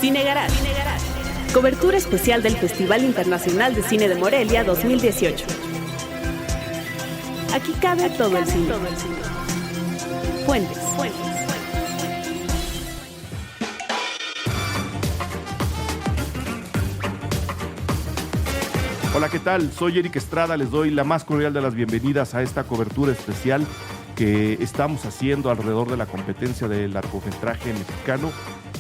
Cine Garage. Cobertura especial del Festival Internacional de Cine de Morelia 2018. Aquí cabe todo el cine. Fuentes. Hola, ¿qué tal? Soy Eric Estrada, les doy la más cordial de las bienvenidas a esta cobertura especial que estamos haciendo alrededor de la competencia del largometraje mexicano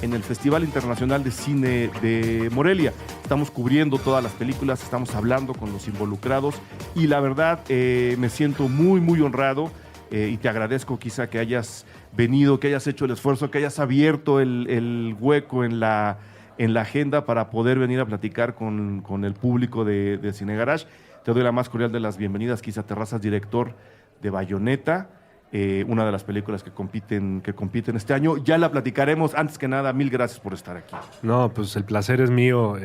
en el Festival Internacional de Cine de Morelia. Estamos cubriendo todas las películas, estamos hablando con los involucrados y la verdad me siento muy honrado y te agradezco quizá que hayas venido, que hayas hecho el esfuerzo, que hayas abierto el hueco en la agenda para poder venir a platicar con el público de Cine Garage. Te doy la más cordial de las bienvenidas, Quisa Terrazas, director de Bayonetta, una de las películas que compiten este año. Ya la platicaremos. Antes que nada, mil gracias por estar aquí. No, pues el placer es mío.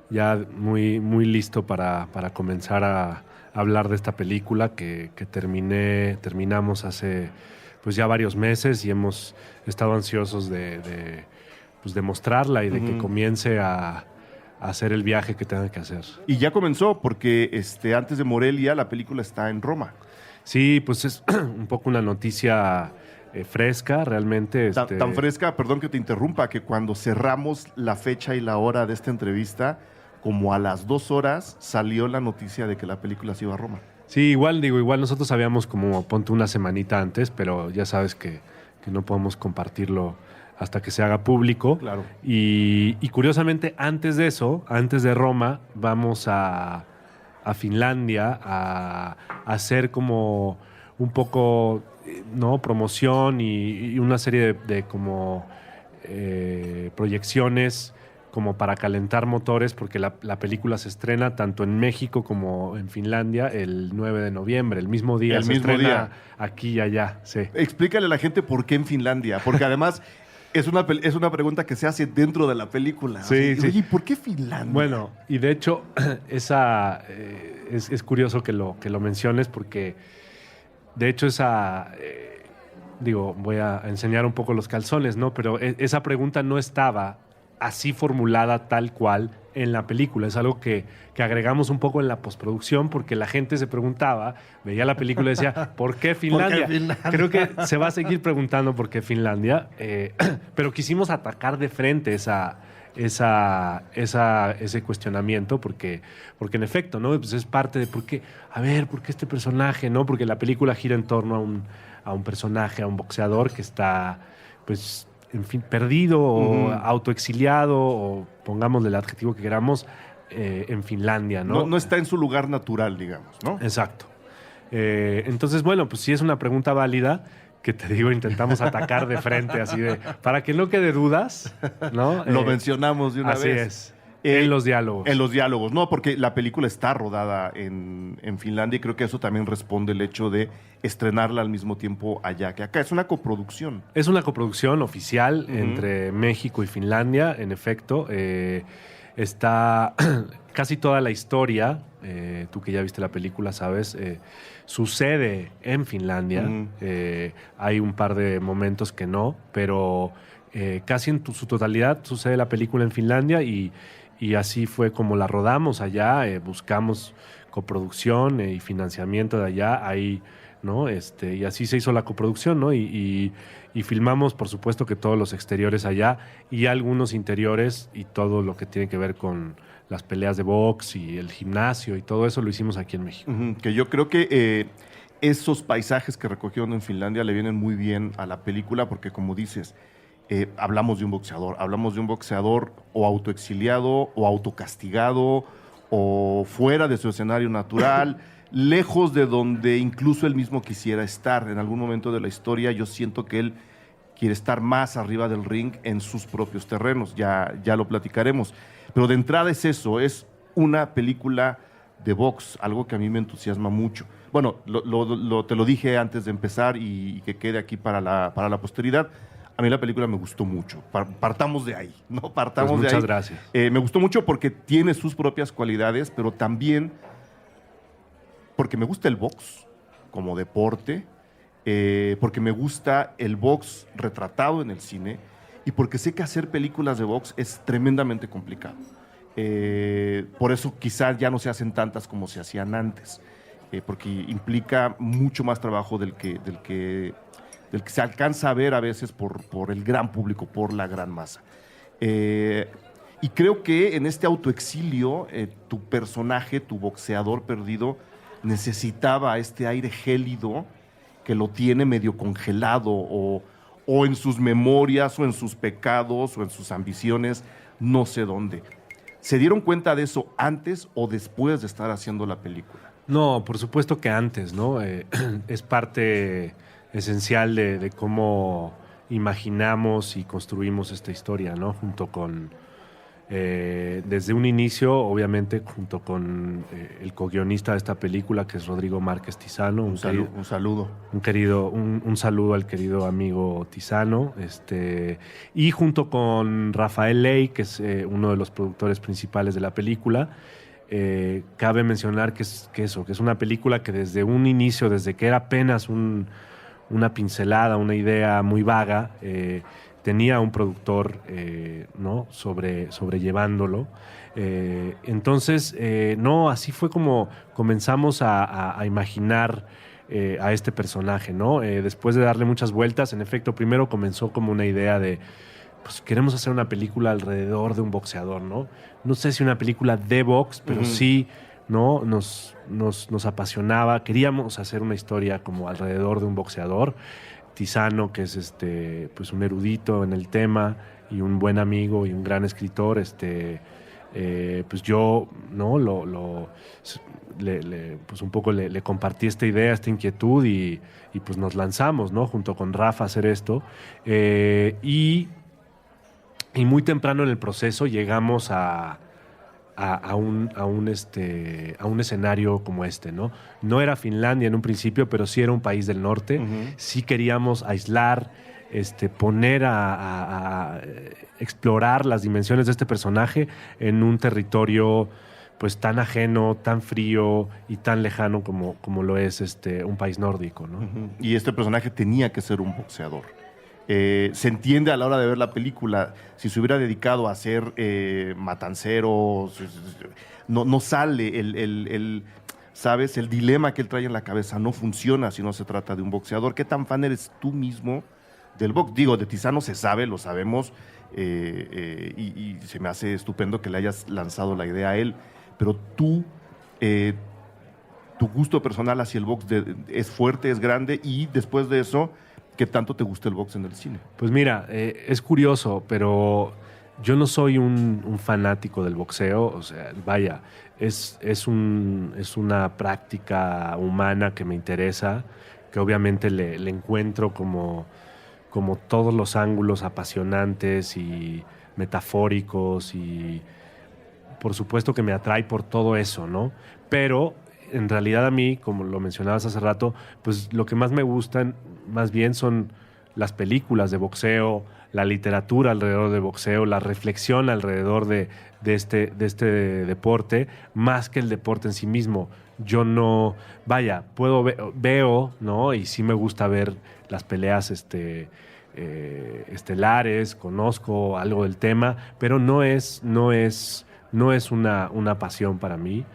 Ya muy listo para comenzar a hablar de esta película que terminamos hace pues ya varios meses y hemos estado ansiosos de mostrarla y de que comience a hacer el viaje que tenga que hacer. Y ya comenzó porque antes de Morelia la película está en Roma. Sí, pues es un poco una noticia fresca, realmente. Tan fresca, perdón que te interrumpa, que cuando cerramos la fecha y la hora de esta entrevista, como a las 2 horas salió la noticia de que la película se iba a Roma. Sí, igual nosotros sabíamos como ponte una semanita antes, pero ya sabes que no podemos compartirlo hasta que se haga público. Claro. Y curiosamente, antes de eso, antes de Roma, vamos a Finlandia a hacer como un poco promoción y una serie de como proyecciones como para calentar motores, porque la película se estrena tanto en México como en Finlandia el 9 de noviembre, el mismo día. Se estrena aquí y allá, sí. Explícale a la gente por qué en Finlandia, porque además es una pregunta que se hace dentro de la película. Sí, sí. Oye, ¿por qué Finlandia? Bueno, y de hecho es curioso que lo menciones porque de hecho voy a enseñar un poco los calzones, ¿no? Pero esa pregunta no estaba así formulada tal cual en la película. Es algo que agregamos un poco en la postproducción porque la gente se preguntaba, veía la película y decía, ¿por qué Finlandia? ¿Por qué Finlandia? Creo que se va a seguir preguntando por qué Finlandia, pero quisimos atacar de frente ese cuestionamiento porque en efecto, ¿no? Pues es parte de por qué este personaje, ¿no? Porque la película gira en torno a un personaje, a un boxeador que está, pues, en fin, perdido o autoexiliado, o pongámosle el adjetivo que queramos, en Finlandia, ¿no? No está en su lugar natural, digamos, ¿no? Exacto. Entonces, bueno, pues sí es una pregunta válida que te digo, intentamos atacar de frente, así de, para que no quede dudas, ¿no? Lo mencionamos de una vez. Así es. En los diálogos. En los diálogos, no, porque la película está rodada en Finlandia y creo que eso también responde el hecho de estrenarla al mismo tiempo allá que acá. Es una coproducción. Es una coproducción oficial entre México y Finlandia, en efecto. Está casi toda la historia, tú que ya viste la película, sabes, sucede en Finlandia. Hay un par de momentos que no, pero casi en su totalidad sucede la película en Finlandia y así fue como la rodamos allá. Buscamos coproducción y financiamiento de allá, ahí, ¿no? Y así se hizo la coproducción, ¿no? Y filmamos, por supuesto, que todos los exteriores allá y algunos interiores y todo lo que tiene que ver con las peleas de box y el gimnasio y todo eso lo hicimos aquí en México. Que yo creo que esos paisajes que recogieron en Finlandia le vienen muy bien a la película porque, como dices, hablamos de un boxeador o autoexiliado o autocastigado o fuera de su escenario natural, lejos de donde incluso él mismo quisiera estar. En algún momento de la historia yo siento que él quiere estar más arriba del ring en sus propios terrenos, ya lo platicaremos. Pero de entrada es eso, es una película de box, algo que a mí me entusiasma mucho. Bueno, te lo dije antes de empezar y que quede aquí para la posteridad. A mí la película me gustó mucho. Partamos de ahí, ¿no? Partamos pues de ahí. Muchas gracias. Me gustó mucho porque tiene sus propias cualidades, pero también porque me gusta el box como deporte, porque me gusta el box retratado en el cine y porque sé que hacer películas de box es tremendamente complicado. Por eso quizás ya no se hacen tantas como se hacían antes, porque implica mucho más trabajo del que se alcanza a ver a veces por el gran público, por la gran masa. Y creo que en este autoexilio, tu personaje, tu boxeador perdido, necesitaba este aire gélido que lo tiene medio congelado o en sus memorias o en sus pecados o en sus ambiciones, no sé dónde. ¿Se dieron cuenta de eso antes o después de estar haciendo la película? No, por supuesto que antes, ¿no? Es parte esencial de cómo imaginamos y construimos esta historia, ¿no? Junto con, desde un inicio, obviamente, junto con el co-guionista de esta película, que es Rodrigo Márquez Tizano. Un saludo. Un saludo al querido amigo Tizano. Y junto con Rafael Ley, que es uno de los productores principales de la película. Cabe mencionar que es una película que desde un inicio, desde que era apenas una pincelada, una idea muy vaga, tenía un productor, ¿no? sobrellevándolo. Entonces, no, así fue como comenzamos a imaginar a este personaje, ¿no? Después de darle muchas vueltas, en efecto, primero comenzó como una idea de, pues queremos hacer una película alrededor de un boxeador, ¿no? No sé si una película de box, pero sí, ¿no? Nos apasionaba. Queríamos hacer una historia como alrededor de un boxeador. Tizano, que es pues un erudito en el tema y un buen amigo y un gran escritor, pues yo, ¿no? Pues un poco le compartí esta idea, esta inquietud y pues nos lanzamos, ¿no? Junto con Rafa a hacer esto. Y muy temprano en el proceso llegamos a un escenario como ¿no? No era Finlandia en un principio, pero sí era un país del norte. Sí queríamos aislar, poner a explorar las dimensiones de este personaje en un territorio pues tan ajeno, tan frío y tan lejano como lo es un país nórdico, ¿no? Y este personaje tenía que ser un boxeador. Se entiende a la hora de ver la película, si se hubiera dedicado a ser matancero, no sale ¿sabes? El dilema que él trae en la cabeza no funciona si no se trata de un boxeador. ¿Qué tan fan eres tú mismo del box? Digo, de Tizano se sabe, lo sabemos, y se me hace estupendo que le hayas lanzado la idea a él, pero tú, tu gusto personal hacia el box es fuerte, es grande, y después de eso, ¿qué tanto te gusta el box en el cine? Pues mira, es curioso, pero yo no soy un fanático del boxeo. O sea, vaya, es una práctica humana que me interesa, que obviamente le encuentro como todos los ángulos apasionantes y metafóricos, y por supuesto que me atrae por todo eso, ¿no? Pero en realidad a mí, como lo mencionabas hace rato, pues lo que más me gustan más bien son las películas de boxeo, la literatura alrededor de boxeo, la reflexión alrededor de este deporte, más que el deporte en sí mismo. Yo no, vaya, veo, ¿no? Y sí me gusta ver las peleas estelares, conozco algo del tema, pero no es una pasión para mí.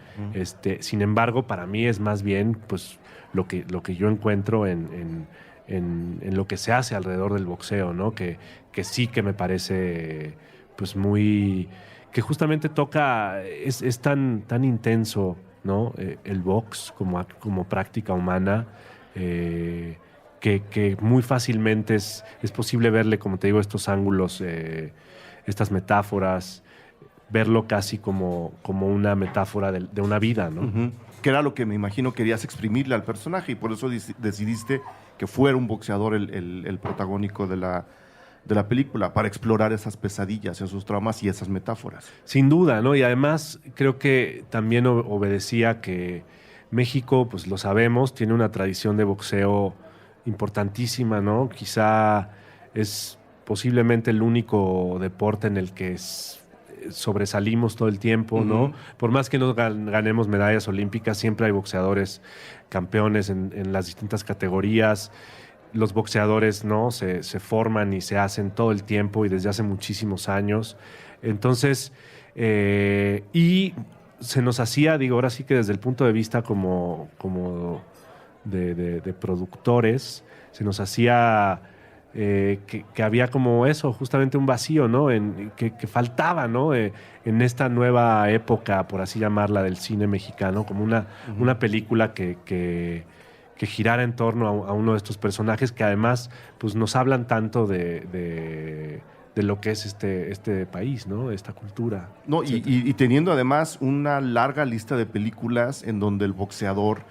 Sin embargo, para mí es más bien pues lo que yo encuentro en lo que se hace alrededor del boxeo, ¿no? Que sí que me parece pues muy, que justamente toca, es tan intenso, ¿no? El box como práctica humana, que muy fácilmente es posible verle, como te digo, estos ángulos, estas metáforas, verlo casi como una metáfora de una vida, ¿no? Que era lo que me imagino querías exprimirle al personaje, y por eso decidiste que fuera un boxeador el protagónico de la película, para explorar esas pesadillas, esos traumas y esas metáforas. Sin duda, ¿no? Y además creo que también obedecía que México, pues lo sabemos, tiene una tradición de boxeo importantísima, ¿no? Quizá es posiblemente el único deporte en el que sobresalimos todo el tiempo, ¿no? Por más que no ganemos medallas olímpicas, siempre hay boxeadores campeones en las distintas categorías. los boxeadores, ¿no? Se forman y se hacen todo el tiempo y desde hace muchísimos años. Entonces, y se nos hacía, digo, ahora sí que desde el punto de vista como de productores, se nos hacía que había como eso, justamente un vacío, ¿no? Que faltaba, ¿no? En esta nueva época, por así llamarla, del cine mexicano, como una película que girara en torno a uno de estos personajes que además pues, nos hablan tanto de lo que es este país, ¿no? Esta cultura. No, y teniendo además una larga lista de películas en donde el boxeador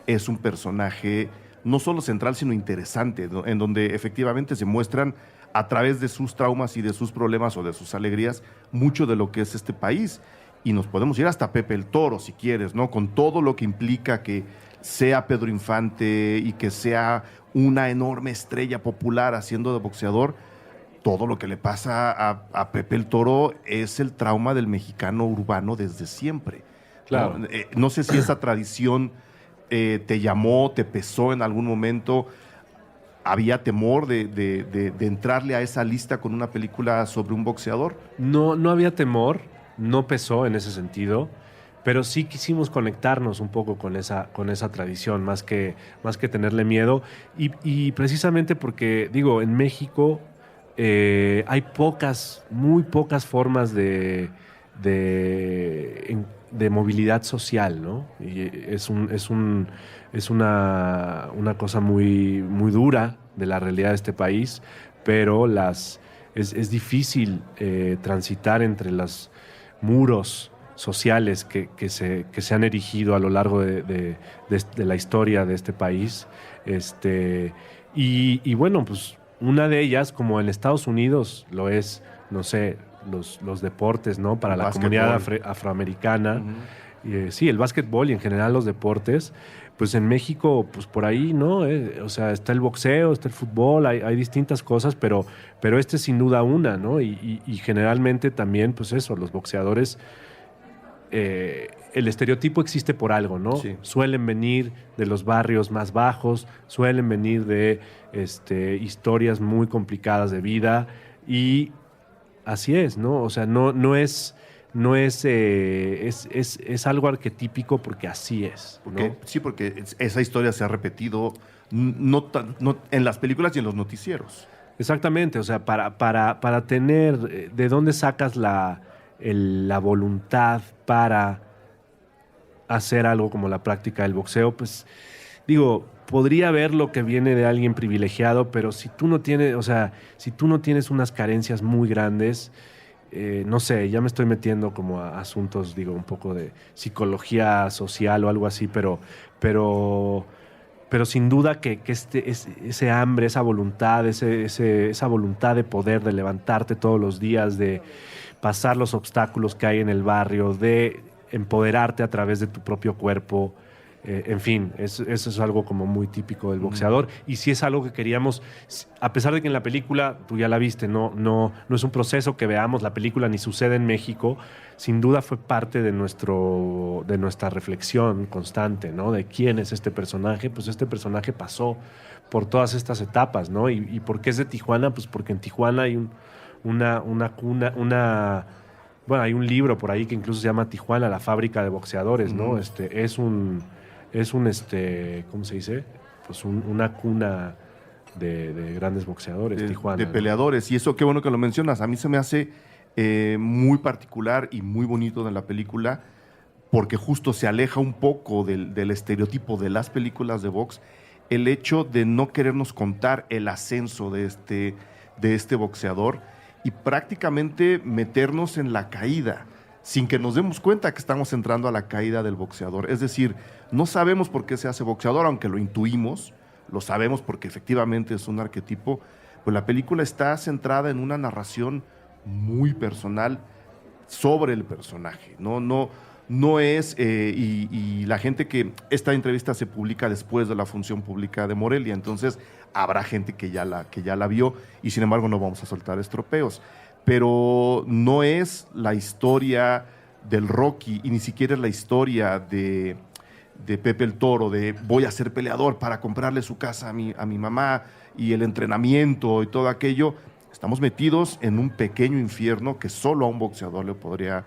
es un personaje no solo central, sino interesante, ¿no? En donde efectivamente se muestran a través de sus traumas y de sus problemas o de sus alegrías mucho de lo que es este país. Y nos podemos ir hasta Pepe el Toro, si quieres, ¿no? Con todo lo que implica que sea Pedro Infante y que sea una enorme estrella popular haciendo de boxeador. Todo lo que le pasa a Pepe el Toro es el trauma del mexicano urbano desde siempre. Claro. No sé si esa tradición te llamó, te pesó en algún momento. ¿Había temor de entrarle a esa lista con una película sobre un boxeador? No había temor, no pesó en ese sentido, pero sí quisimos conectarnos un poco con esa tradición, más que tenerle miedo. Y precisamente porque, digo, en México hay muy pocas formas de movilidad social, ¿no? Y es una cosa muy, muy dura de la realidad de este país, pero es difícil transitar entre los muros sociales que se han erigido a lo largo de la historia de este país. Y bueno, pues una de ellas, como en Estados Unidos lo es, no sé, los deportes, ¿no? Para la comunidad afroamericana. Uh-huh. Sí, el básquetbol y en general los deportes. Pues en México, pues por ahí, ¿no? O sea, está el boxeo, está el fútbol, hay distintas cosas, pero este es sin duda una, ¿no? Y generalmente también, pues eso, los boxeadores, el estereotipo existe por algo, ¿no? Sí. Suelen venir de los barrios más bajos, suelen venir de historias muy complicadas de vida y así es, ¿no? O sea, es algo arquetípico porque así es, ¿no? Sí, porque esa historia se ha repetido no en las películas y en los noticieros. Exactamente, o sea, para tener, ¿de dónde sacas la voluntad para hacer algo como la práctica del boxeo? Pues, digo, podría ver lo que viene de alguien privilegiado, pero si tú no tienes unas carencias muy grandes, no sé, ya me estoy metiendo como a asuntos, digo, un poco de psicología social o algo así, pero sin duda que ese hambre, esa voluntad, esa voluntad de poder, de levantarte todos los días, de pasar los obstáculos que hay en el barrio, de empoderarte a través de tu propio cuerpo. En fin, eso es algo como muy típico del boxeador. Y sí es algo que queríamos, a pesar de que en la película, tú ya la viste, no es un proceso que veamos la película ni sucede en México, sin duda fue parte de nuestra reflexión constante, ¿no? De quién es este personaje. Pues este personaje pasó por todas estas etapas, ¿no? ¿Y por qué es de Tijuana? Pues porque en Tijuana hay una cuna, bueno, hay un libro por ahí que incluso se llama Tijuana, la fábrica de boxeadores, ¿no? Es un ¿cómo se dice? Pues una cuna de grandes boxeadores, Tijuana. De peleadores. Y eso, qué bueno que lo mencionas. A mí se me hace muy particular y muy bonito de la película porque justo se aleja un poco del estereotipo de las películas de box el hecho de no querernos contar el ascenso de este boxeador y prácticamente meternos en la caída sin que nos demos cuenta que estamos entrando a la caída del boxeador. Es decir, no sabemos por qué se hace boxeador, aunque lo intuimos, lo sabemos porque efectivamente es un arquetipo, pues la película está centrada en una narración muy personal sobre el personaje. No es, y la gente esta entrevista se publica después de la función pública de Morelia, entonces habrá gente que ya la vio y sin embargo no vamos a soltar estropeos. Pero no es la historia del Rocky y ni siquiera es la historia de Pepe el Toro, de voy a ser peleador para comprarle su casa a mi mamá y el entrenamiento y todo aquello, estamos metidos en un pequeño infierno que solo a un boxeador le podría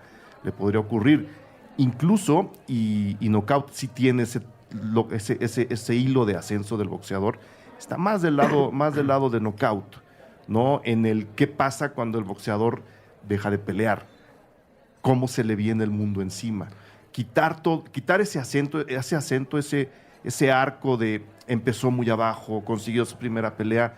ocurrir. Incluso, y Knockout sí tiene ese hilo de ascenso del boxeador, está más del lado de Knockout, ¿no? En el qué pasa cuando el boxeador deja de pelear, cómo se le viene el mundo encima. Quitar ese acento, ese arco de empezó muy abajo, consiguió su primera pelea,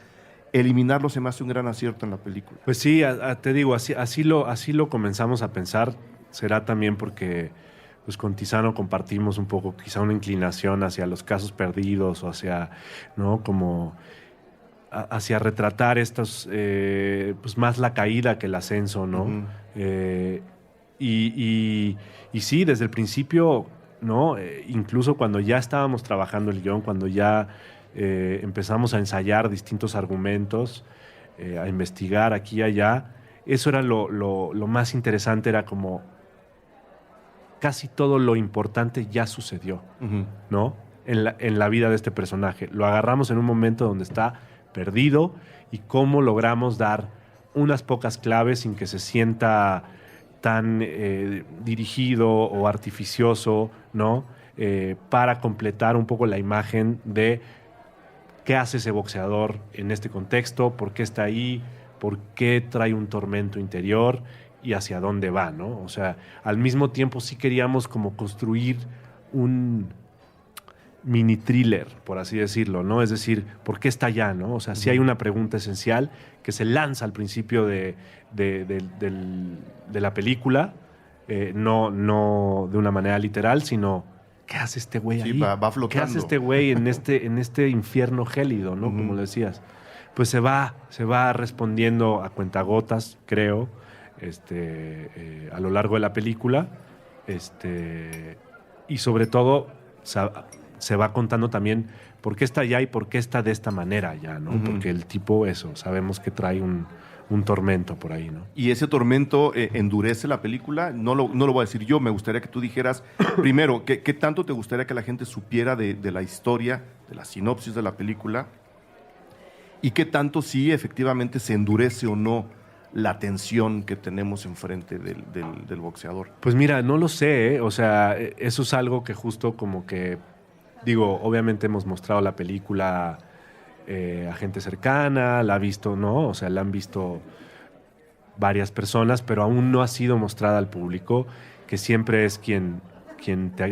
eliminarlo se me hace un gran acierto en la película. Pues sí, te digo, así lo comenzamos a pensar. Será también porque pues con Tizano compartimos un poco quizá una inclinación hacia los casos perdidos o hacia, ¿no? Como hacia retratar estos, pues más la caída que el ascenso, ¿no? Uh-huh. Y sí, desde el principio, ¿no? Incluso cuando ya estábamos trabajando el guión, cuando ya empezamos a ensayar distintos argumentos, a investigar aquí y allá, eso era lo más interesante, era como casi todo lo importante ya sucedió, uh-huh, ¿no? En la vida de este personaje. Lo agarramos en un momento donde está perdido y cómo logramos dar unas pocas claves sin que se sienta tan dirigido o artificioso, ¿no? Para completar un poco la imagen de qué hace ese boxeador en este contexto, por qué está ahí, por qué trae un tormento interior y hacia dónde va, ¿no? O sea, al mismo tiempo sí queríamos como construir un mini thriller, por así decirlo, ¿no? Es decir, ¿por qué está allá, no? O sea, sí hay una pregunta esencial que se lanza al principio de la película, no de una manera literal, sino ¿qué hace este güey ahí? Va flotando. ¿Qué hace este güey en este infierno gélido, ¿no? Uh-huh. Como lo decías. Pues se va respondiendo a cuentagotas, creo, a lo largo de la película, y sobre todo se va contando también por qué está allá y por qué está de esta manera allá, ¿no? Uh-huh. Porque el tipo, sabemos que trae un tormento por ahí, ¿no? Y ese tormento endurece la película. No lo voy a decir yo, me gustaría que tú dijeras, primero, ¿qué tanto te gustaría que la gente supiera de la historia, de la sinopsis de la película? Y qué tanto sí efectivamente se endurece o no la tensión que tenemos enfrente del boxeador. Pues mira, no lo sé, ¿eh? O sea, eso es algo que justo como que, digo, obviamente hemos mostrado la película a gente cercana, la ha visto, ¿no? O sea, la han visto varias personas, pero aún no ha sido mostrada al público, que siempre es quien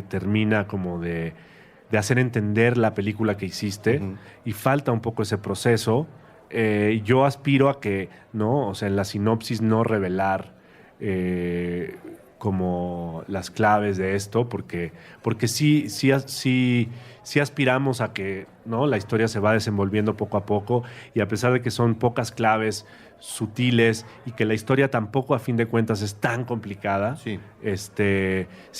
termina como de hacer entender la película que hiciste, uh-huh, y falta un poco ese proceso. Yo aspiro a que, ¿no? O sea, en la sinopsis no revelar como las claves de esto, porque sí aspiramos a que, ¿no? La historia se va desenvolviendo poco a poco, y a pesar de que son pocas claves sutiles y que la historia tampoco a fin de cuentas es tan complicada, sí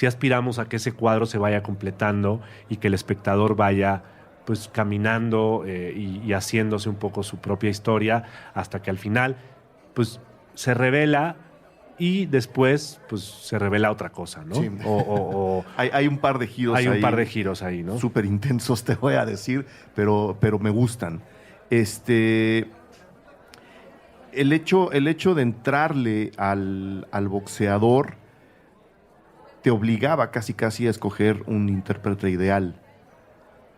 aspiramos a que ese cuadro se vaya completando y que el espectador vaya pues caminando y haciéndose un poco su propia historia hasta que al final pues se revela y después pues se revela otra cosa, ¿no? Sí. Hay un par de giros ahí. Hay un par de giros ahí, ¿no? Súper intensos, te voy a decir, pero me gustan. El hecho de entrarle al boxeador te obligaba casi a escoger un intérprete ideal.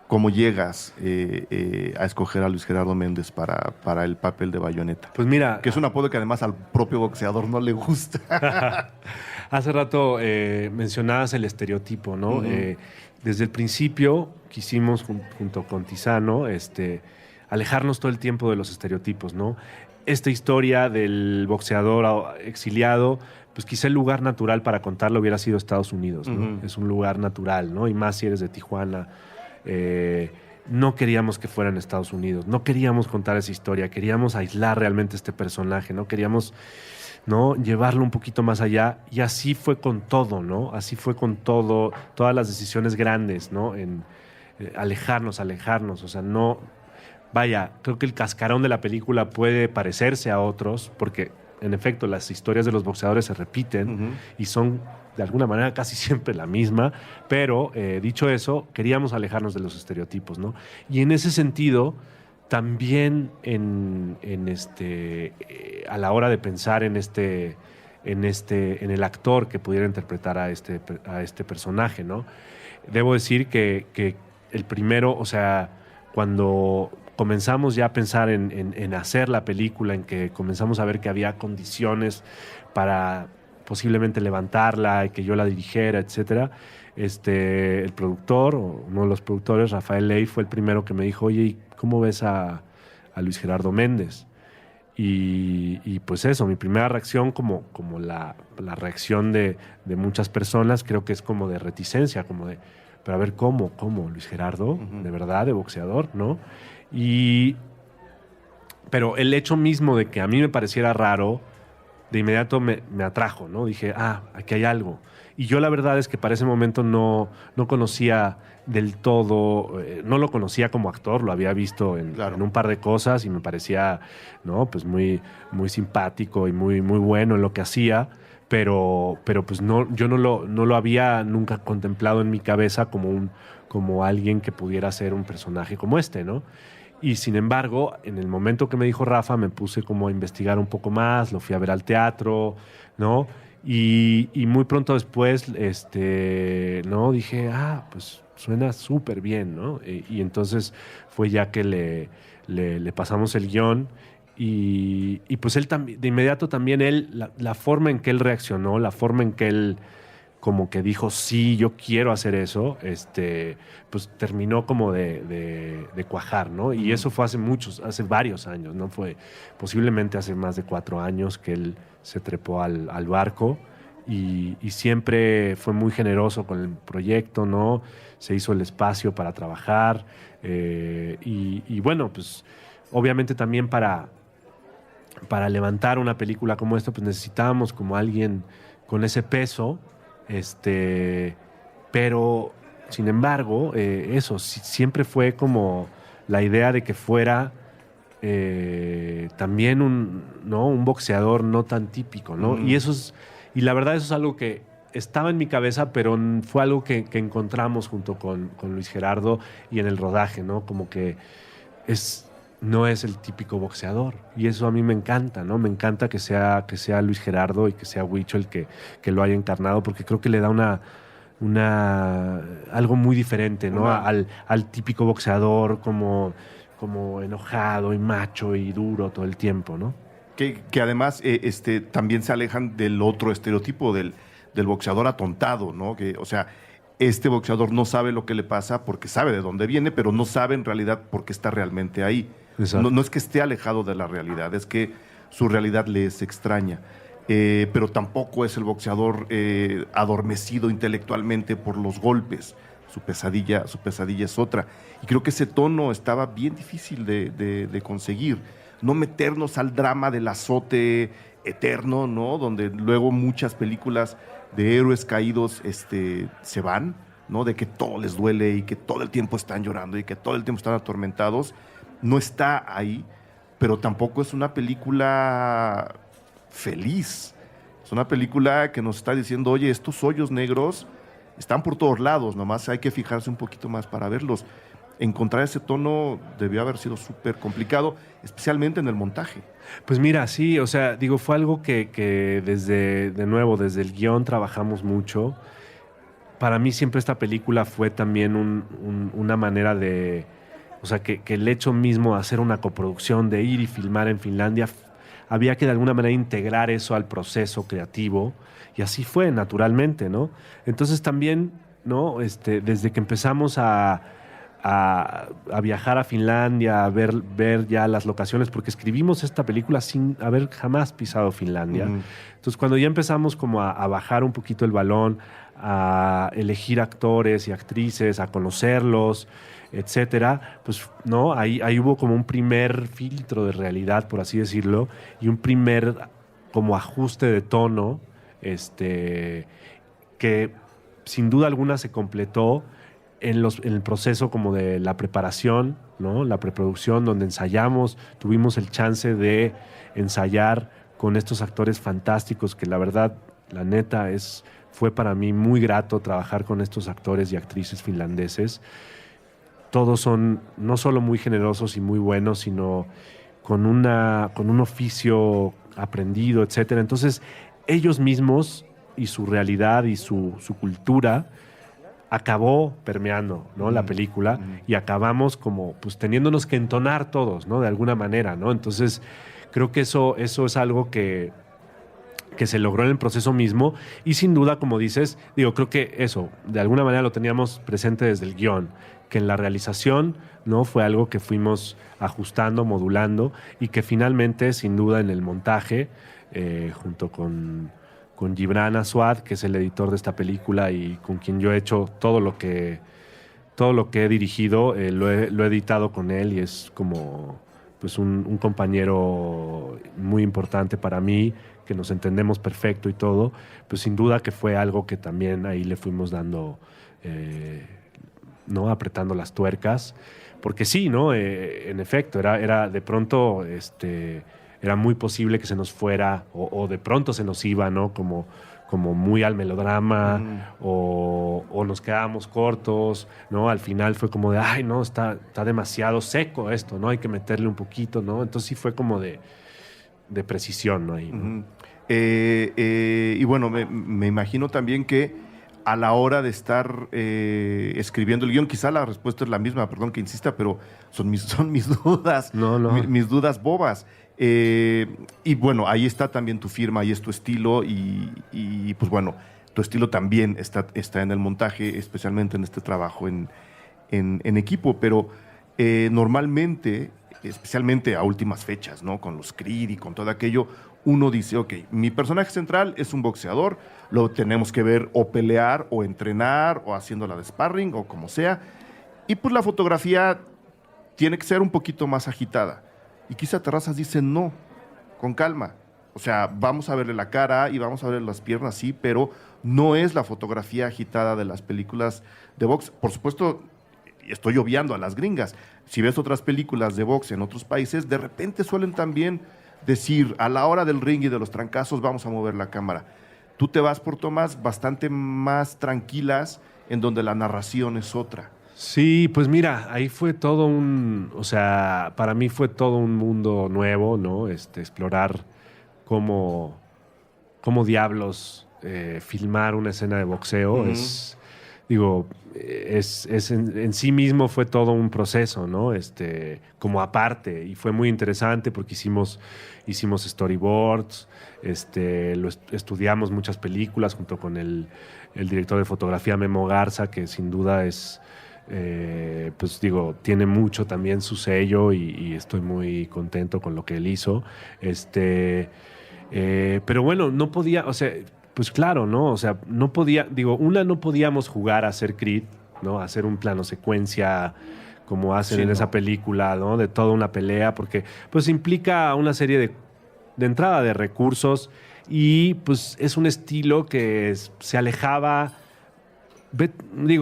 ¿Cómo llegas a escoger a Luis Gerardo Méndez para el papel de Bayonetta? Pues mira... Que es un apodo que además al propio boxeador no le gusta. Hace rato mencionabas el estereotipo, ¿no? Uh-huh. Desde el principio quisimos, junto con Tizano, alejarnos todo el tiempo de los estereotipos, ¿no? Esta historia del boxeador exiliado, pues quizá el lugar natural para contarlo hubiera sido Estados Unidos, ¿no? Uh-huh. Es un lugar natural, ¿no? Y más si eres de Tijuana. No queríamos que fuera en Estados Unidos, no queríamos contar esa historia, queríamos aislar realmente este personaje, no queríamos, ¿no? Llevarlo un poquito más allá, y así fue con todo, ¿no? Así fue con todo, todas las decisiones grandes, ¿no? En alejarnos, o sea, no, vaya, creo que el cascarón de la película puede parecerse a otros, porque en efecto las historias de los boxeadores se repiten, uh-huh, y son de alguna manera casi siempre la misma, pero dicho eso, queríamos alejarnos de los estereotipos, ¿no? Y en ese sentido, también a la hora de pensar en el actor que pudiera interpretar a este personaje, ¿no? Debo decir que el primero, o sea, cuando comenzamos ya a pensar en hacer la película, en que comenzamos a ver que había condiciones para posiblemente levantarla y que yo la dirigiera, etcétera, el productor, o uno de los productores, Rafael Ley, fue el primero que me dijo, oye, ¿y cómo ves a Luis Gerardo Méndez? Y pues eso, mi primera reacción, como la reacción de muchas personas, creo que es como de reticencia, como de, pero a ver, ¿cómo? Luis Gerardo, ¿de verdad, de boxeador? ¿No? Pero el hecho mismo de que a mí me pareciera raro, de inmediato me atrajo, ¿no? Dije, aquí hay algo. Y yo la verdad es que para ese momento no conocía del todo, no lo conocía como actor, lo había visto en un par de cosas y me parecía, ¿no? Pues muy, muy simpático y muy, muy bueno en lo que hacía, pero pues yo no lo había nunca contemplado en mi cabeza como alguien que pudiera ser un personaje como ¿no? Y sin embargo, en el momento que me dijo Rafa, me puse como a investigar un poco más, lo fui a ver al teatro, ¿no? Y muy pronto después, ¿no? Dije, pues suena súper bien, ¿no? Y entonces fue ya que le pasamos el guión y pues él también, de inmediato también la forma en que él reaccionó, la forma en que él como que dijo, sí, yo quiero hacer eso, pues terminó como de cuajar, ¿no? Y eso fue hace varios años, ¿no? Fue posiblemente hace más de 4 años que él se trepó al barco y siempre fue muy generoso con el proyecto, ¿no? Se hizo el espacio para trabajar y bueno, pues obviamente también para levantar una película como esta, pues necesitábamos como alguien con ese peso, pero sin embargo, eso siempre fue como la idea de que fuera también un boxeador no tan típico, ¿no? Y la verdad eso es algo que estaba en mi cabeza, pero fue algo que encontramos junto con Luis Gerardo y en el rodaje, ¿no? Como que no es el típico boxeador. Y eso a mí me encanta, ¿no? Me encanta que sea Luis Gerardo y que sea Huicho el que lo haya encarnado, porque creo que le da algo muy diferente, ¿no? Al típico boxeador como enojado y macho y duro todo el tiempo, ¿no? Que además también se alejan del otro estereotipo del boxeador atontado, ¿no? Que, o sea, este boxeador no sabe lo que le pasa porque sabe de dónde viene, pero no sabe en realidad por qué está realmente ahí. No es que esté alejado de la realidad, es que su realidad le es extraña. Pero tampoco es el boxeador adormecido intelectualmente por los golpes. Su pesadilla es otra. Y creo que ese tono estaba bien difícil de conseguir. No meternos al drama del azote eterno, ¿no? Donde luego muchas películas de héroes caídos se van, ¿no? De que todo les duele y que todo el tiempo están llorando y que todo el tiempo están atormentados. No está ahí, pero tampoco es una película feliz. Es una película que nos está diciendo, oye, estos hoyos negros están por todos lados, nomás hay que fijarse un poquito más para verlos. Encontrar ese tono debió haber sido súper complicado, especialmente en el montaje. Pues mira, sí, o sea, digo, fue algo que desde el guión trabajamos mucho. Para mí siempre esta película fue también una manera de... O sea, que el hecho mismo de hacer una coproducción, de ir y filmar en Finlandia, había que de alguna manera integrar eso al proceso creativo, y así fue, naturalmente, ¿no? Entonces también, ¿no? Desde que empezamos a viajar a Finlandia, a ver ya las locaciones, porque escribimos esta película sin haber jamás pisado Finlandia. Uh-huh. Entonces, cuando ya empezamos como a bajar un poquito el balón, a elegir actores y actrices, a conocerlos, etcétera, pues no, ahí hubo como un primer filtro de realidad, por así decirlo, y un primer como ajuste de tono, que sin duda alguna se completó en el proceso como de la preparación, ¿no? La preproducción, donde ensayamos, tuvimos el chance de ensayar con estos actores fantásticos, que la verdad, la neta, fue para mí muy grato trabajar con estos actores y actrices finlandeses. todos son no solo muy generosos y muy buenos, sino con un oficio aprendido, etcétera. Entonces, ellos mismos y su realidad y su cultura acabó permeando, ¿no? La película, y acabamos como pues teniéndonos que entonar todos, ¿no? De alguna manera, ¿no? Entonces, creo que eso es algo que se logró en el proceso mismo, y sin duda, como dices, digo, creo que eso, de alguna manera lo teníamos presente desde el guión, que en la realización, ¿no? Fue algo que fuimos ajustando, modulando, y que finalmente, sin duda, en el montaje, junto con Gibran Aswad, que es el editor de esta película y con quien yo he hecho todo lo que he dirigido, lo he editado con él, y es como pues un compañero muy importante para mí, que nos entendemos perfecto y todo. Pues sin duda que fue algo que también ahí le fuimos dando, ¿no? Apretando las tuercas, porque sí, ¿no? En efecto, era de pronto era muy posible que se nos fuera o de pronto se nos iba, ¿no? Como muy al melodrama, o nos quedábamos cortos, ¿no? Al final fue como de, ay, no, está demasiado seco esto, ¿no? Hay que meterle un poquito, ¿no? Entonces sí fue como de precisión, ¿no? Ahí, ¿no? Y bueno, me imagino también que a la hora de estar escribiendo el guión, quizá la respuesta es la misma, perdón que insista, pero son mis dudas, No. mis dudas bobas. Y bueno, ahí está también tu firma, ahí es tu estilo, y pues bueno, tu estilo también está en el montaje, especialmente en este trabajo en equipo, pero normalmente, especialmente a últimas fechas, ¿no? Con los Creed y con todo aquello, uno dice, ok, mi personaje central es un boxeador, lo tenemos que ver o pelear o entrenar o haciendo la de sparring o como sea, y pues la fotografía tiene que ser un poquito más agitada. Y quizá Terrazas dice, no, con calma. O sea, vamos a verle la cara y vamos a verle las piernas, sí, pero no es la fotografía agitada de las películas de box. Por supuesto, estoy obviando a las gringas. Si ves otras películas de box en otros países, de repente suelen también decir, a la hora del ring y de los trancazos, vamos a mover la cámara. Tú te vas por tomas bastante más tranquilas, en donde la narración es otra. Sí, pues mira, ahí fue todo o sea, para mí fue todo un mundo nuevo, ¿no? Explorar cómo diablos filmar una escena de boxeo. En sí mismo fue todo un proceso, ¿no? Como aparte, y fue muy interesante porque hicimos storyboards, estudiamos muchas películas junto con el director de fotografía Memo Garza, que sin duda es... pues digo, tiene mucho también su sello, y estoy muy contento con lo que él hizo. Pero bueno, no podía, o sea, pues claro, ¿no? O sea, no podíamos jugar a hacer Creed, ¿no? A hacer un plano secuencia como hacen en esa película, ¿no? De toda una pelea, porque pues implica una serie de entrada de recursos, y pues es un estilo que se alejaba,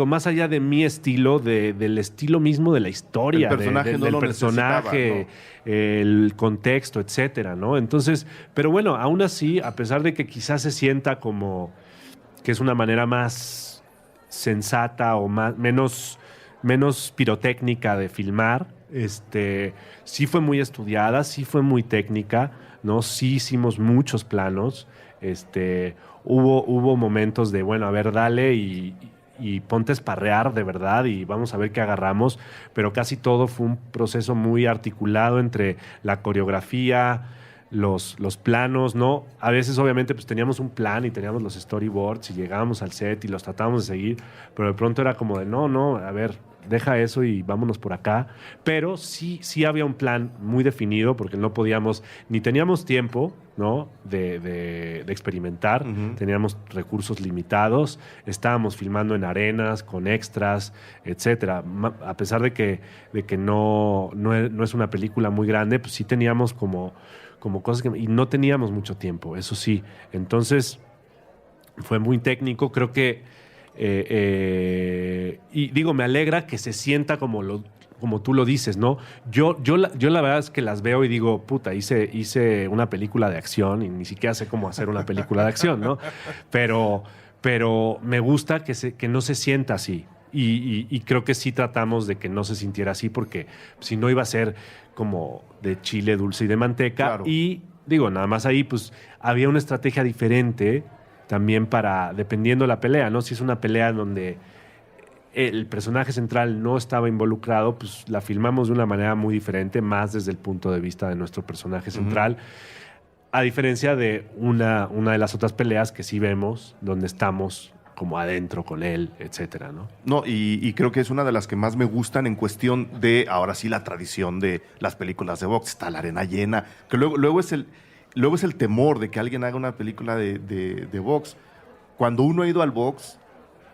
más allá de mi estilo, del estilo mismo de la historia, el personaje del personaje, ¿no? El contexto, etcétera, ¿no? Entonces, pero bueno, aún así, a pesar de que quizás se sienta como que es una manera más sensata o menos pirotécnica de filmar, sí fue muy estudiada, sí fue muy técnica, ¿no? Sí hicimos muchos planos, hubo momentos de, bueno, a ver, dale y ponte a esparrear de verdad y vamos a ver qué agarramos, pero casi todo fue un proceso muy articulado entre la coreografía, los planos, ¿no? A veces obviamente pues teníamos un plan y teníamos los storyboards y llegábamos al set y los tratábamos de seguir, pero de pronto era como de no, a ver, deja eso y vámonos por acá. Pero sí había un plan muy definido, porque no podíamos, ni teníamos tiempo, ¿no? de experimentar. Teníamos recursos limitados, estábamos filmando en arenas, con extras, etcétera. A pesar de que no es una película muy grande, pues sí teníamos como cosas y no teníamos mucho tiempo, eso sí. Entonces fue muy técnico, creo que y digo, me alegra que se sienta como tú lo dices, ¿no? Yo la verdad es que las veo y digo, puta, hice una película de acción y ni siquiera sé cómo hacer una película de acción, ¿no? Pero me gusta que no se sienta así, Y creo que sí tratamos de que no se sintiera así, porque si no iba a ser como de chile dulce y de manteca. Claro. Y digo, nada más ahí pues había una estrategia diferente también dependiendo de la pelea, ¿no? Si es una pelea donde el personaje central no estaba involucrado, pues la filmamos de una manera muy diferente, más desde el punto de vista de nuestro personaje central. A diferencia de una de las otras peleas que sí vemos, donde estamos como adentro con él, etcétera, ¿no? No, y creo que es una de las que más me gustan en cuestión de, ahora sí, la tradición de las películas de box. Está La Arena Llena, que luego es el temor de que alguien haga una película de box. Cuando uno ha ido al box,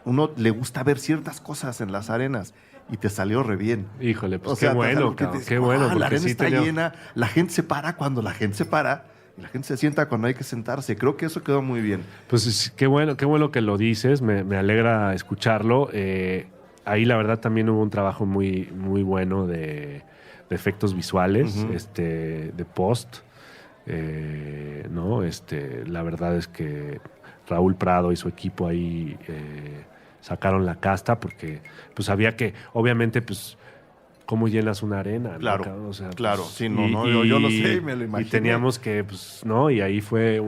uno le gusta ver ciertas cosas en las arenas y te salió re bien. Híjole, pues O sea, qué bueno, te dices, qué bueno. la porque arena sí está tenía- llena, la gente se para cuando la gente se para y la gente se sienta cuando hay que sentarse. Creo que eso quedó muy bien. Pues qué bueno que lo dices, me alegra escucharlo. Ahí la verdad también hubo un trabajo muy, muy bueno de efectos visuales, Ujú. de post. ¿No? La verdad es que Raúl Prado y su equipo ahí sacaron la casta, porque pues había que, obviamente, pues cómo llenas una arena, ¿no? Claro, O sea, claro, pues, sí, yo lo sé, me lo y imaginé. teníamos que, pues, ¿no? Y ahí fue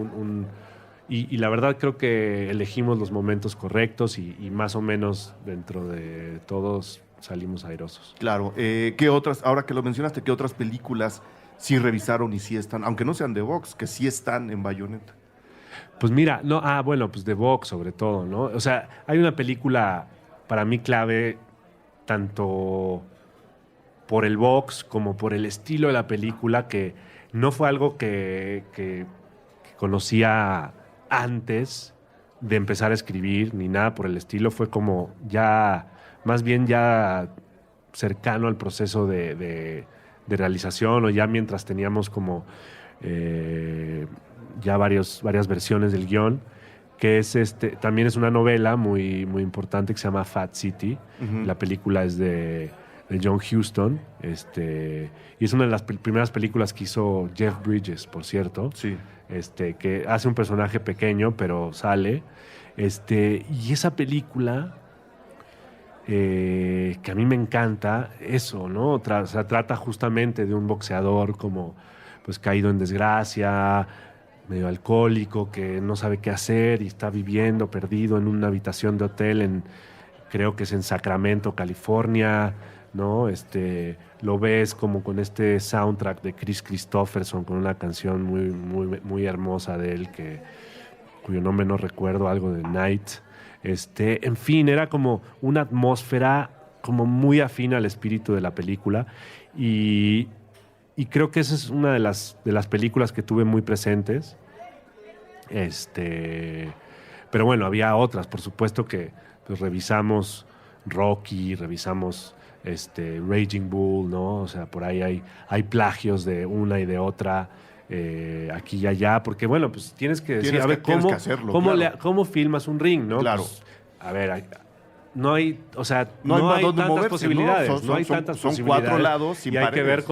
y la verdad creo que elegimos los momentos correctos y más o menos dentro de todos salimos airosos. Claro. ¿Qué otras, ahora que lo mencionaste, qué otras películas sí revisaron y sí están, aunque no sean de box, que sí están en Bayonetta? Pues mira, no, bueno, pues de box sobre todo, ¿no? O sea, hay una película para mí clave, tanto por el box como por el estilo de la película, que no fue algo que conocía antes de empezar a escribir, ni nada por el estilo. Fue como ya, más bien ya cercano al proceso de realización, o ya mientras teníamos como ya varias versiones del guión, que es también es una novela muy, muy importante que se llama Fat City. Ujú. La película es de John Huston, y es una de las primeras películas que hizo Jeff Bridges, por cierto, Sí. que hace un personaje pequeño, pero sale. Y esa película, que a mí me encanta, eso, ¿no? O sea, trata justamente de un boxeador como pues caído en desgracia, medio alcohólico, que no sabe qué hacer y está viviendo perdido en una habitación de hotel creo que es en Sacramento, California, ¿no? Lo ves como con este soundtrack de Chris Christopherson, con una canción muy, muy, muy hermosa de él, cuyo nombre no recuerdo, algo de Night. En fin, era como una atmósfera como muy afín al espíritu de la película, y creo que esa es una de las películas que tuve muy presentes. Pero bueno, había otras, por supuesto, que pues revisamos Rocky, revisamos Raging Bull, ¿no? O sea, por ahí hay plagios de una y de otra, aquí y allá, porque bueno, pues tienes que decir, Tienes que hacerlo, cómo, claro. cómo filmas un ring, ¿no? Claro. Pues, a ver, no hay, o sea, No hay más dónde tantas moverse, ¿no? posibilidades, Son- no hay son- tantas son posibilidades. 4 lados sin y hay que paredes, ver sí.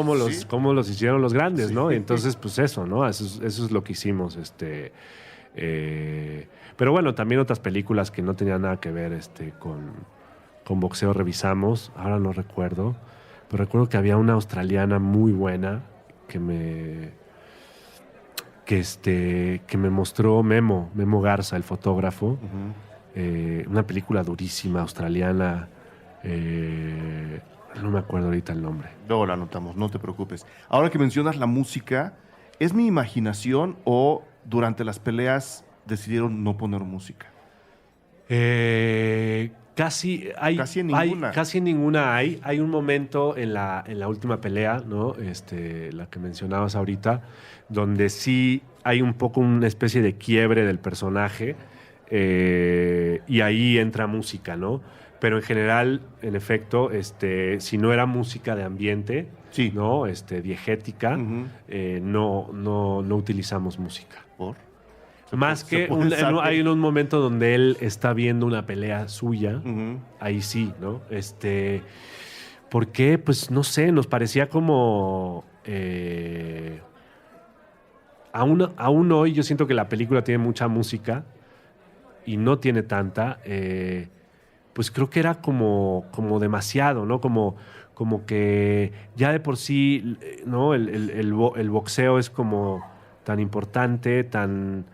cómo los hicieron los grandes, Sí. ¿no? Y entonces, pues eso, ¿no? Eso es lo que hicimos, pero bueno, también otras películas que no tenían nada que ver con boxeo revisamos. Ahora no recuerdo, pero recuerdo que había una australiana muy buena que me mostró Memo Garza, el fotógrafo. Ujú. Una película durísima australiana. No me acuerdo ahorita el nombre. Luego la anotamos, no te preocupes. Ahora que mencionas la música, ¿es mi imaginación o durante las peleas decidieron no poner música? Casi Casi en ninguna. casi en ninguna hay. Hay un momento en la última pelea, ¿no? La que mencionabas ahorita, donde sí hay un poco una especie de quiebre del personaje, y ahí entra música, ¿no? Pero en general, en efecto, si no era música de ambiente, Sí. ¿no? Diegética, Ujú. no utilizamos música. ¿Por? Más se que puede saber. hay un momento donde él está viendo una pelea suya, Ujú. ahí sí, ¿no? ¿Por qué? Pues no sé, nos parecía como... aún hoy yo siento que la película tiene mucha música y no tiene tanta, pues creo que era como demasiado, ¿no? Como que ya de por sí, ¿no? El boxeo es como tan importante, tan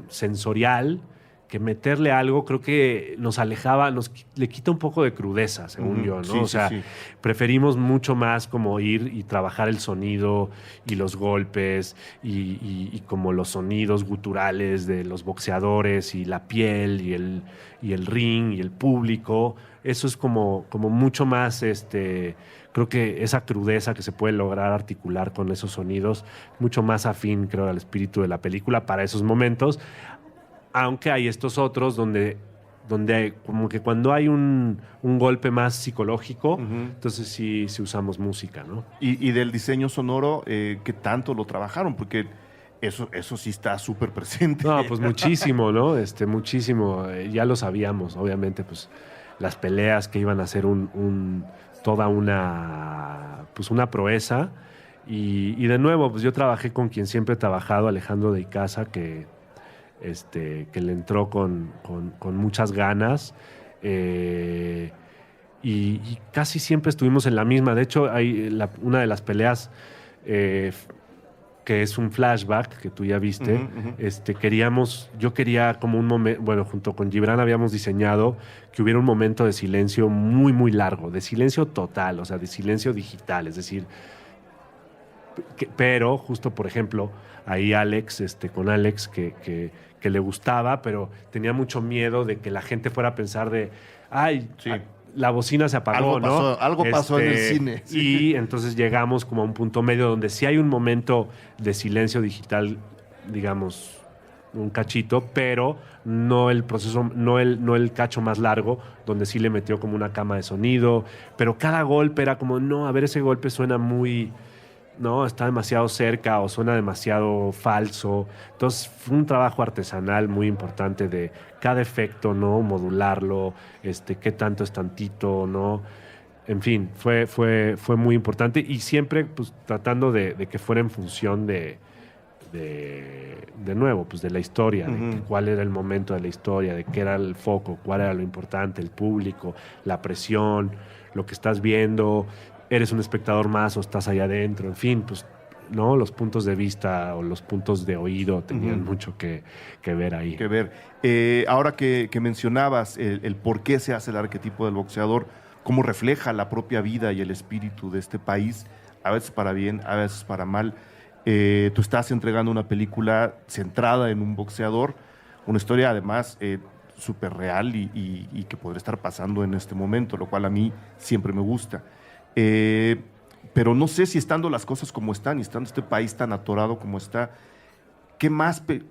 sensorial, que meterle algo creo que nos alejaba, le quita un poco de crudeza, según yo, ¿no? Sí, o sea, sí. preferimos mucho más como ir y trabajar el sonido y los golpes y como los sonidos guturales de los boxeadores y la piel y el ring y el público. Eso es como mucho más, creo que esa crudeza que se puede lograr articular con esos sonidos, mucho más afín, creo, al espíritu de la película para esos momentos. Aunque hay estos otros donde hay, como que cuando hay un golpe más psicológico, entonces sí usamos música, ¿no? Y del diseño sonoro, ¿qué tanto lo trabajaron? Porque eso sí está súper presente. No, pues muchísimo, ¿no? Muchísimo. Ya lo sabíamos, obviamente, pues las peleas que iban a ser toda una proeza. Y de nuevo, pues yo trabajé con quien siempre he trabajado, Alejandro de Icaza, que le entró con muchas ganas. Y casi siempre estuvimos en la misma. De hecho, hay una de las peleas que es un flashback que tú ya viste. Yo quería como un momento, bueno, junto con Gibran habíamos diseñado que hubiera un momento de silencio muy, muy largo, de silencio total, o sea, de silencio digital, es decir, pero justo, por ejemplo, ahí con Alex, que le gustaba, pero tenía mucho miedo de que la gente fuera a pensar Sí. La bocina se apagó, ¿no? Algo pasó en el cine. Sí. Y entonces llegamos como a un punto medio donde sí hay un momento de silencio digital, digamos, un cachito, pero no el proceso, no el cacho más largo, donde sí le metió como una cama de sonido, pero cada golpe era como, no, a ver, ese golpe suena muy... No, está demasiado cerca o suena demasiado falso. Entonces fue un trabajo artesanal muy importante de cada efecto, ¿no? Modularlo, qué tanto es tantito, ¿no? En fin, fue muy importante y siempre pues tratando de que fuera en función de nuevo, pues de la historia, de cuál era el momento de la historia, de qué era el foco, cuál era lo importante, el público, la presión, lo que estás viendo. ¿Eres un espectador más o estás allá adentro? En fin, pues, ¿no? Los puntos de vista o los puntos de oído tenían mucho que ver ahí. Que ver. Ahora que mencionabas el por qué se hace el arquetipo del boxeador, cómo refleja la propia vida y el espíritu de este país, a veces para bien, a veces para mal. Tú estás entregando una película centrada en un boxeador, una historia además súper real y que podría estar pasando en este momento, lo cual a mí siempre me gusta. Pero no sé si estando las cosas como están y estando este país tan atorado como está,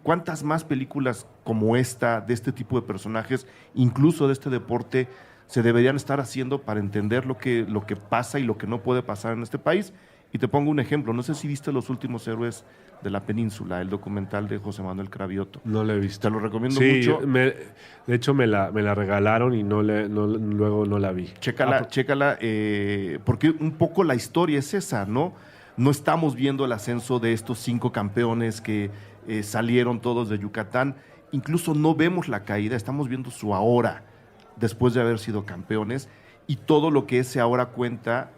¿cuántas más películas como esta, de este tipo de personajes, incluso de este deporte, se deberían estar haciendo para entender lo que pasa y lo que no puede pasar en este país? Y te pongo un ejemplo, no sé si viste Los Últimos Héroes de la Península, el documental de José Manuel Cravioto. No lo he visto. Te lo recomiendo sí, mucho. De hecho, me la regalaron y luego no la vi. Chécala, porque un poco la historia es esa, ¿no? No estamos viendo el ascenso de estos 5 campeones que salieron todos de Yucatán. Incluso no vemos la caída, estamos viendo su ahora, después de haber sido campeones, y todo lo que ese ahora cuenta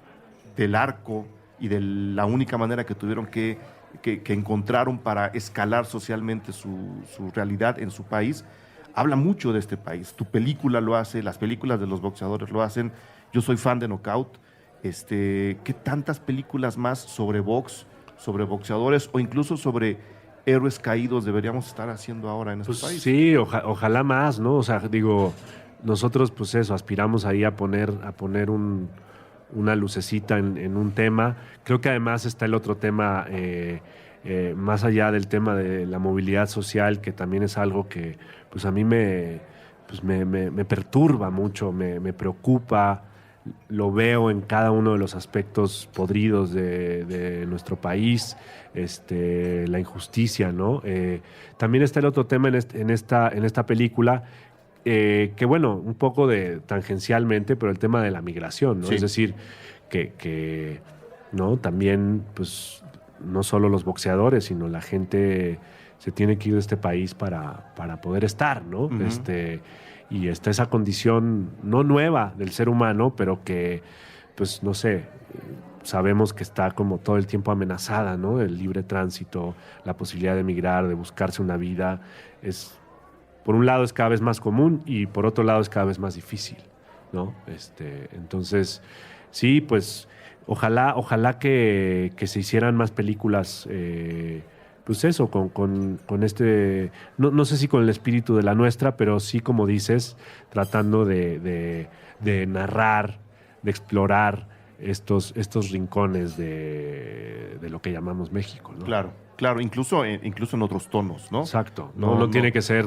del arco y de la única manera que tuvieron que encontraron para escalar socialmente su realidad en su país, habla mucho de este país. Tu película lo hace, las películas de los boxeadores lo hacen. Yo soy fan de Knockout. ¿Qué tantas películas más sobre box, sobre boxeadores o incluso sobre héroes caídos deberíamos estar haciendo ahora en este país? Sí, ojalá más, ¿no? O sea, digo, nosotros pues eso, aspiramos ahí a poner una lucecita en un tema. Creo que además está el otro tema, más allá del tema de la movilidad social, que también es algo que pues a mí me perturba mucho, me preocupa, lo veo en cada uno de los aspectos podridos de nuestro país, la injusticia, ¿no? También está el otro tema en esta película, que bueno, un poco tangencialmente, pero el tema de la migración, ¿no? Sí. Es decir, que ¿no? También, pues, no solo los boxeadores, sino la gente se tiene que ir de este país para poder estar, ¿no? y está esa condición no nueva del ser humano, pero que, pues no sé, sabemos que está como todo el tiempo amenazada, ¿no? El libre tránsito, la posibilidad de emigrar, de buscarse una vida, por un lado es cada vez más común y por otro lado es cada vez más difícil, ¿no? Entonces, sí, pues ojalá que se hicieran más películas, pues eso, con no sé si con el espíritu de la nuestra, pero sí, como dices, tratando de narrar, de explorar estos rincones de lo que llamamos México, ¿no? Claro, incluso en otros tonos, ¿no? Exacto. No tiene que ser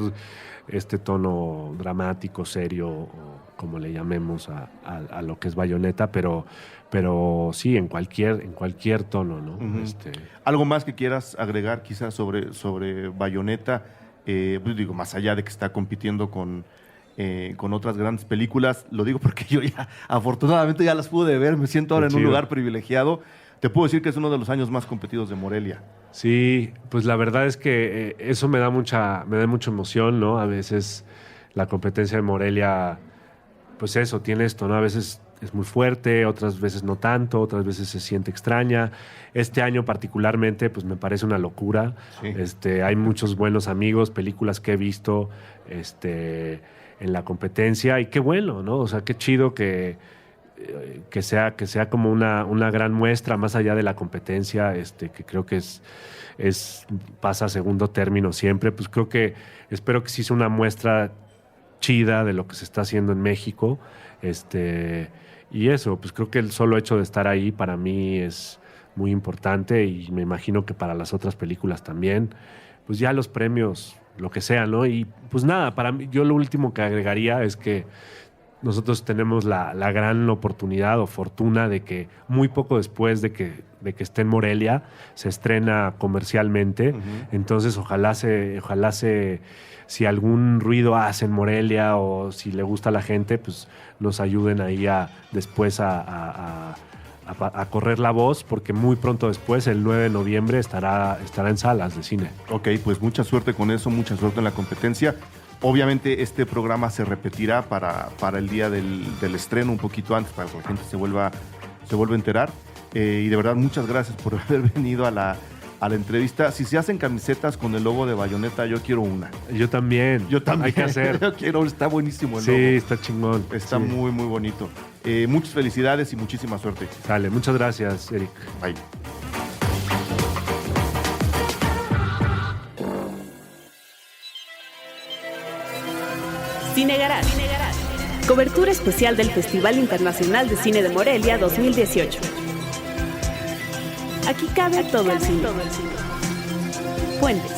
este tono dramático, serio, o como le llamemos a lo que es Bayonetta, pero sí, en cualquier tono, ¿no? Uh-huh. ¿Algo más que quieras agregar quizás sobre Bayonetta? Pues digo, más allá de que está compitiendo con otras grandes películas, lo digo porque yo ya afortunadamente ya las pude ver, me siento ahora en un lugar privilegiado. Te puedo decir que es uno de los años más competidos de Morelia. Sí, pues la verdad es que eso me da mucha emoción, ¿no? A veces la competencia de Morelia, pues eso, tiene esto, ¿no? A veces es muy fuerte, otras veces no tanto, otras veces se siente extraña. Este año particularmente, pues me parece una locura. Sí. Hay muchos buenos amigos, películas que he visto, en la competencia, y qué bueno, ¿no? O sea, qué chido que sea como una gran muestra más allá de la competencia, que creo que pasa a segundo término siempre. Pues espero que sí sea una muestra chida de lo que se está haciendo en México, y eso, pues creo que el solo hecho de estar ahí para mí es muy importante, y me imagino que para las otras películas también. Pues ya los premios, lo que sea, ¿no? Y pues nada, para mí, yo lo último que agregaría es que nosotros tenemos la gran oportunidad o fortuna de que muy poco después de que esté en Morelia se estrena comercialmente. Uh-huh. Entonces ojalá si algún ruido hace en Morelia o si le gusta a la gente, pues nos ayuden ahí después a correr la voz, porque muy pronto después, el 9 de noviembre, estará en salas de cine. Ok, pues mucha suerte con eso, mucha suerte en la competencia. Obviamente este programa se repetirá para el día del estreno, un poquito antes, para que la gente se vuelva a enterar. Y de verdad, muchas gracias por haber venido a la entrevista. Si se hacen camisetas con el logo de Bayonetta, yo quiero una. Yo también. Hay que hacer. Yo quiero, está buenísimo el logo. Sí, está chingón. Está muy, muy bonito. Muchas felicidades y muchísima suerte. Dale, muchas gracias, Eric. Bye. Cine Garage. Cobertura especial del Festival Internacional de Cine de Morelia 2018. Aquí cabe todo el cine. Fuentes.